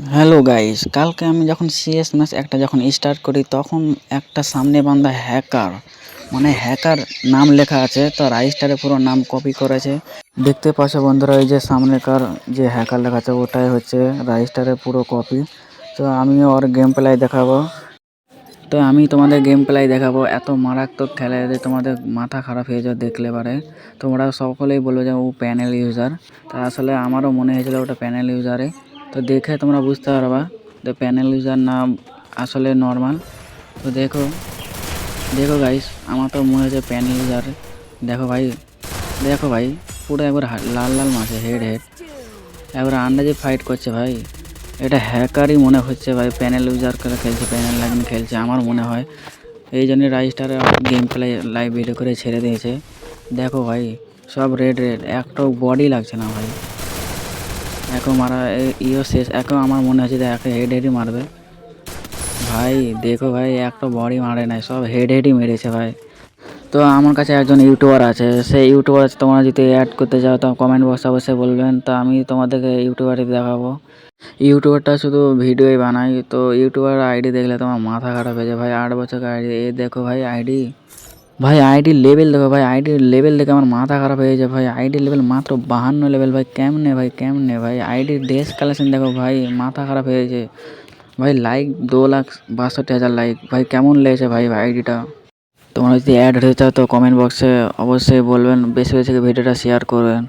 Hello guys, কালকে আমি যখন সিএস ম্যাচ একটা যখন স্টার্ট করি তখন একটা সামনে বান্দা হ্যাকার হ্যাকার নাম লেখা আছে, তো রাইস্টারে পুরো নাম কপি করেছে। দেখতে পাচ্ছ বন্ধুরা, এই যে সামনেকার যে হ্যাকার লেখা আছে ওটাই হচ্ছে রাইস্টারে পুরো কপি। তো আমি ওর গেম প্লে দেখাবো। তোমাদের গেম প্লে দেখাবো। এত মারাত্মক খেলা যে তোমাদের মাথা খারাপ হয়ে যাবে দেখলে পারে। তোমরা সকলেই বলবে যে ও প্যানেল ইউজার। তা আসলে আমারও মনে হয়েছিল ওটা প্যানেল ইউজারে। তো দেখে তোমরা বুঝতে পারবা যে প্যানেল ইউজার না আসলে নর্মাল। তো দেখো দেখো গাইস, আমার তো মনে হচ্ছে প্যানেল ইউজার। দেখো ভাই, দেখো ভাই, পুরো একবার লাল লাল মারছে, হেড হেড একবার আন্দাজে ফাইট করছে ভাই। এটা হ্যাকারই মনে হচ্ছে ভাই, প্যানেল ইউজার করে খেলছে, প্যানেল লাগিয়ে খেলছে আমার মনে হয়। এই জন্য রাইস্টারে গেম প্লে লাইভ ভিডিও করে ছেড়ে দিয়েছে। দেখো ভাই, সব রেড রেড, একটাও বডি লাগছে না ভাই। এখন মারা ইও শেষ, এখন আমার মনে হচ্ছে যে একে হেড হেডই মারবে ভাই। দেখো ভাই, একটা বডি মারে নাই, সব হেড হেডই মেরেছে ভাই। তো আমার কাছে একজন ইউটিউবার আছে, সেই ইউটিউবার তোমরা যদি অ্যাড করতে চাও তো কমেন্ট বক্সে অবশ্যই বলবেন, তো আমি তোমাদেরকে ইউটিউবারই দেখাবো। ইউটিউবারটা শুধু ভিডিওই বানাই, তো ইউটিউবার আইডি দেখলে তোমার মাথা খারাপ হয়ে যায় ভাই। 8 বছর আইডি, এ দেখো ভাই আইডি, ভাই আইডি লেভেল দেখো ভাই, আইডির লেভেল দেখে আমার মাথা খারাপ হয়ে যায় ভাই। আইডি লেভেল মাত্র 52 লেভেল ভাই, কেমনে ভাই কেমনে ভাই। আইডির ড্রেস কালেকশন দেখো ভাই, মাথা খারাপ হয়ে যায় ভাই। লাইক 2,62,000 লাইক ভাই, কেমন লেগেছে ভাই আইডিটা। তোমরা যদি অ্যাড হতে চাও তো কমেন্ট বক্সে অবশ্যই বলবেন, বেশি বেশি ভিডিওটা শেয়ার করবেন।